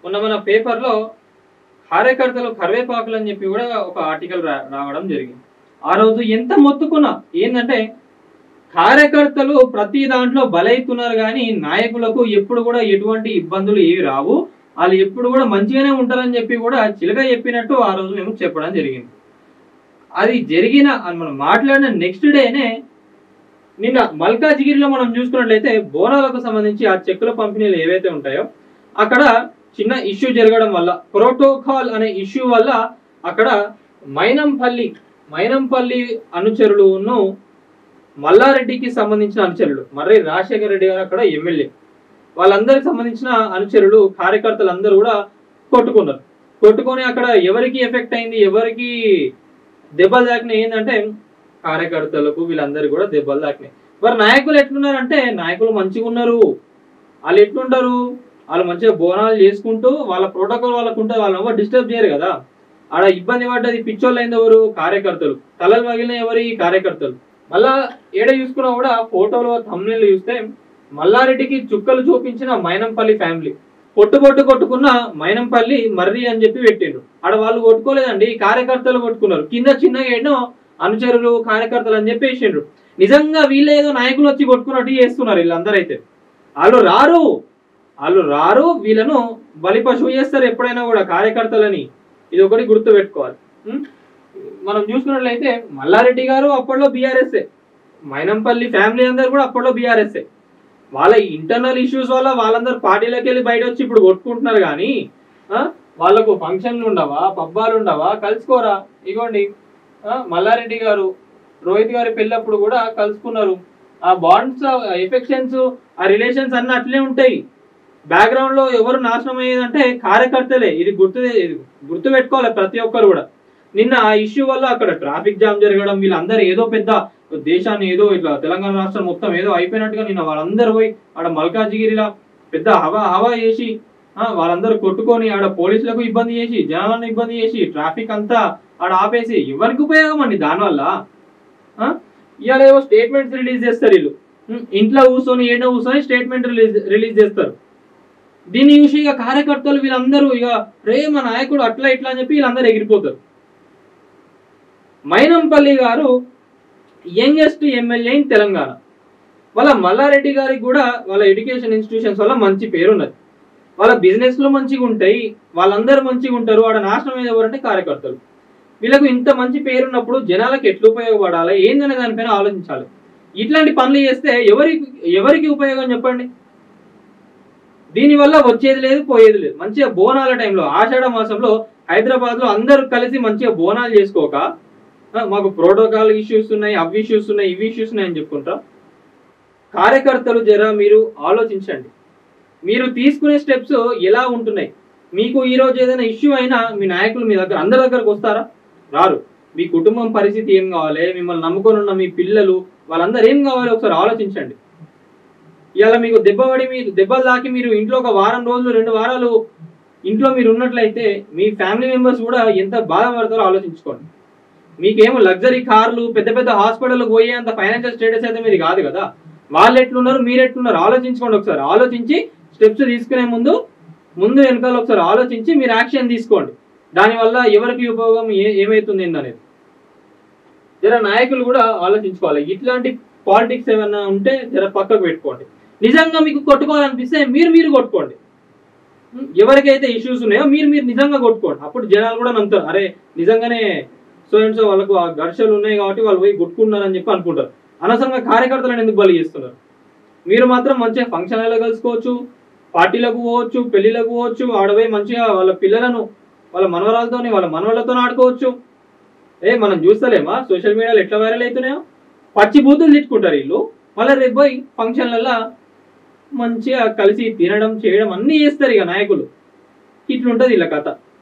మొన్న మన పేపర్లో కార్యకర్తలు కరివేపాకులు అని చెప్పి కూడా ఒక ఆర్టికల్ రావడం జరిగింది. ఆ రోజు ఎంత మొత్తుకున్నా ఏంటంటే కార్యకర్తలు ప్రతి దాంట్లో బలైతున్నారు కానీ నాయకులకు ఎప్పుడు కూడా ఎటువంటి ఇబ్బందులు ఏవి రావు, వాళ్ళు ఎప్పుడు కూడా మంచిగానే ఉంటారని చెప్పి కూడా చిలక చెప్పినట్టు ఆ రోజు మేము చెప్పడం జరిగింది. అది జరిగిన మనం మాట్లాడిన నెక్స్ట్ డేనే నిన్న మల్కాజిగిరిలో మనం చూసుకున్నట్లయితే బోనాలకు సంబంధించి ఆ చెక్కుల పంపిణీలు ఏవైతే ఉంటాయో అక్కడ చిన్న ఇష్యూ జరగడం వల్ల, ప్రోటోకాల్ అనే ఇష్యూ వల్ల అక్కడ మైనంపల్లి అనుచరులను మల్లారెడ్డికి సంబంధించిన అనుచరులు, మర్రి రాజశేఖర రెడ్డి గారు అక్కడ ఎమ్మెల్యే, వాళ్ళందరికి సంబంధించిన అనుచరులు కార్యకర్తలు అందరూ కూడా కొట్టుకున్నారు. కొట్టుకొని అక్కడ ఎవరికి ఎఫెక్ట్ అయింది, ఎవరికి దెబ్బలు తాకినాయి ఏంటంటే కార్యకర్తలకు వీళ్ళందరికీ కూడా దెబ్బలు తాకినాయి. మరి నాయకులు ఎట్లున్నారంటే నాయకులు మంచిగా ఉన్నారు. వాళ్ళు ఎట్లుంటారు, వాళ్ళు మంచిగా బోనాలు చేసుకుంటూ వాళ్ళ ప్రోటోకాల్ వాళ్ళకు ఉంటుంది, వాళ్ళని ఎవరు డిస్టర్బ్ చేయరు కదా. ఆడ ఇబ్బంది పడ్డది పిచ్చోళ్ళు అయింది ఎవరు, కార్యకర్తలు. తలలు పగిలిన ఎవరి కార్యకర్తలు. మళ్ళా ఏడ చూసుకున్నా కూడా ఫోటోలో థంబ్నెయిల్ చూస్తే మల్లారెడ్డికి చుక్కలు చూపించిన మైనంపల్లి ఫ్యామిలీ, పొట్టు కొట్టుకున్న మైనంపల్లి మర్రి అని చెప్పి పెట్టిండ్రు. ఆడ వాళ్ళు కొట్టుకోలేదండి, కార్యకర్తలు కొట్టుకున్నారు. కింద చిన్నగా ఏడో అనుచరులు కార్యకర్తలు అని చెప్పి వేసిండ్రు. నిజంగా వీళ్ళు ఏదో నాయకులు వచ్చి కొట్టుకున్నట్టు చేస్తున్నారు వీళ్ళందరూ. అయితే వాళ్ళు రారు, వీళ్ళను బలి పశువు చేస్తారు ఎప్పుడైనా కూడా కార్యకర్తలని. ఇది ఒకటి గుర్తు పెట్టుకోవాలి. మనం చూసుకున్నట్లయితే మల్లారెడ్డి గారు అప్పట్లో బీఆర్ఎస్ఏ, మైనంపల్లి ఫ్యామిలీ అందరు కూడా అప్పట్లో బీఆర్ఎస్ఏ. వాళ్ళ ఇంటర్నల్ ఇష్యూస్ వల్ల వాళ్ళందరూ పార్టీలోకి వెళ్ళి బయట వచ్చి ఇప్పుడు కొట్టుకుంటున్నారు. కానీ వాళ్ళకు ఫంక్షన్లు ఉండవా, పబ్బాలు ఉండవా, కలుసుకోరా? ఇగోండి మల్లారెడ్డి గారు రోహిత్ గారి పెళ్ళప్పుడు కూడా కలుసుకున్నారు. ఆ బాండ్స్, ఎఫెక్షన్స్, ఆ రిలేషన్స్ అన్నీ అట్లే ఉంటాయి. బ్యాక్గ్రౌండ్ లో ఎవరు నాశనం అయ్యేదంటే కార్యకర్తలే. ఇది గుర్తు పెట్టుకోవాలి ప్రతి ఒక్కరు కూడా. నిన్న ఆ ఇష్యూ వల్ల అక్కడ ట్రాఫిక్ జామ్ జరగడం, వీళ్ళందరూ ఏదో పెద్ద దేశాన్ని ఏదో ఇట్లా తెలంగాణ రాష్ట్రం మొత్తం ఏదో అయిపోయినట్టుగా నిన్న వాళ్ళందరూ పోయి ఆడ మల్కాజిగిరిలా పెద్ద హవా చేసి వాళ్ళందరూ కొట్టుకొని ఆడ పోలీసులకు ఇబ్బంది చేసి, జనాలను ఇబ్బంది చేసి, ట్రాఫిక్ అంతా ఆడ ఆపేసి ఎవరికి ఉపయోగం అండి దానివల్ల? ఇవాళ ఏవో స్టేట్మెంట్స్ రిలీజ్ చేస్తారు వీళ్ళు. ఇంట్లో కూర్చొని ఏడో కూర్చొని స్టేట్మెంట్ రిలీజ్ చేస్తారు. దీన్ని చూసి ఇక కార్యకర్తలు వీళ్ళందరూ ఇక ప్రేమ నాయకుడు అట్లా ఇట్లా అని చెప్పి వీళ్ళందరూ ఎగిరిపోతారు. మైనంపల్లి గారు యంగెస్ట్ ఎమ్మెల్యే ఇన్ తెలంగాణ. వాళ్ళ మల్లారెడ్డి గారికి కూడా వాళ్ళ ఎడ్యుకేషన్ ఇన్స్టిట్యూషన్స్ వల్ల మంచి పేరు ఉన్నది. వాళ్ళ బిజినెస్లు మంచిగా ఉంటాయి, వాళ్ళందరూ మంచిగా ఉంటారు. ఆడ నాశనం అయ్యేది ఎవరంటే కార్యకర్తలు. వీళ్ళకు ఇంత మంచి పేరున్నప్పుడు జనాలకు ఎట్లా ఉపయోగపడాలి ఏందనే దానిపైన ఆలోచించాలి. ఇట్లాంటి పనులు చేస్తే ఎవరికి ఉపయోగం చెప్పండి? దీనివల్ల వచ్చేది లేదు, పోయేది లేదు. మంచిగా బోనాల టైంలో ఆషాఢ మాసంలో హైదరాబాద్ లో అందరూ కలిసి మంచిగా బోనాలు చేసుకోక మాకు ప్రోటోకాల్ ఇష్యూస్ ఉన్నాయి, అవి ఇష్యూస్ ఉన్నాయి, ఇవి ఇష్యూస్ ఉన్నాయి అని చెప్పుకుంటా. కార్యకర్తలు జర మీరు ఆలోచించండి. మీరు తీసుకునే స్టెప్స్ ఎలా ఉంటున్నాయి? మీకు ఈ రోజు ఏదైనా ఇష్యూ అయినా మీ నాయకులు మీ దగ్గర అందరి దగ్గరకు వస్తారా? రారు. మీ కుటుంబం పరిస్థితి ఏం కావాలి, మిమ్మల్ని నమ్ముకొని ఉన్న మీ పిల్లలు వాళ్ళందరూ ఏం కావాలి ఒకసారి ఆలోచించండి. ఇవాళ మీకు దెబ్బలు తాకి మీరు ఇంట్లో ఒక వారం రోజులు 2 వారాలు ఇంట్లో మీరు ఉన్నట్లయితే మీ ఫ్యామిలీ మెంబర్స్ కూడా ఎంత బాధపడతారో ఆలోచించుకోండి. మీకేమో లగ్జరీ కార్లు, పెద్ద పెద్ద హాస్పిటల్కి పోయే అంత ఫైనాన్షియల్ స్టేటస్ అయితే మీది కాదు కదా. వాళ్ళు ఎట్లున్నారు, మీరు ఎట్లున్నారు ఆలోచించుకోండి. ఒకసారి ఆలోచించి స్టెప్స్ తీసుకునే ముందు వెనకాల ఒకసారి ఆలోచించి మీరు యాక్షన్ తీసుకోండి. దానివల్ల ఎవరికి ఉపయోగం ఏమైతుంది ఏందనేది జర నాయకులు కూడా ఆలోచించుకోవాలి. ఇట్లాంటి పాలిటిక్స్ ఏమైనా ఉంటే జర పక్కకు పెట్టుకోండి. నిజంగా మీకు కొట్టుకోవాలనిపిస్తే మీరు కొట్టుకోండి. ఎవరికైతే ఇష్యూస్ ఉన్నాయో మీరు నిజంగా కొట్టుకోండి. అప్పుడు జనాలు కూడా నమ్ముతారు, అరే నిజంగానే సో అండ్ సో వాళ్ళకు ఆ ఘర్షణలు ఉన్నాయి కాబట్టి వాళ్ళు పోయి కొట్టుకున్నారని చెప్పి అనుకుంటారు. అనవసరంగా కార్యకర్తలను ఎందుకు బలి చేస్తున్నారు? మీరు మాత్రం మంచిగా ఫంక్షన్ హాల్లో కలుసుకోవచ్చు, పార్టీలకు పోవచ్చు, పెళ్లిలకు పోవచ్చు, ఆడపోయి మంచిగా వాళ్ళ పిల్లలను వాళ్ళ మనవరాలతోని వాళ్ళ మనవళ్ళతో ఆడుకోవచ్చు. మనం చూస్తలేమా సోషల్ మీడియాలో ఎట్లా వైరల్ అవుతున్నాయో? పచ్చి బూతులు తిట్టుకుంటారు వీళ్ళు. మళ్ళీ రేపు పోయి ఫంక్షన్లలో మంచిగా కలిసి తినడం చేయడం అన్నీ చేస్తారు ఇక నాయకులు. ఇట్లుంటుంది వీళ్ళ కథ.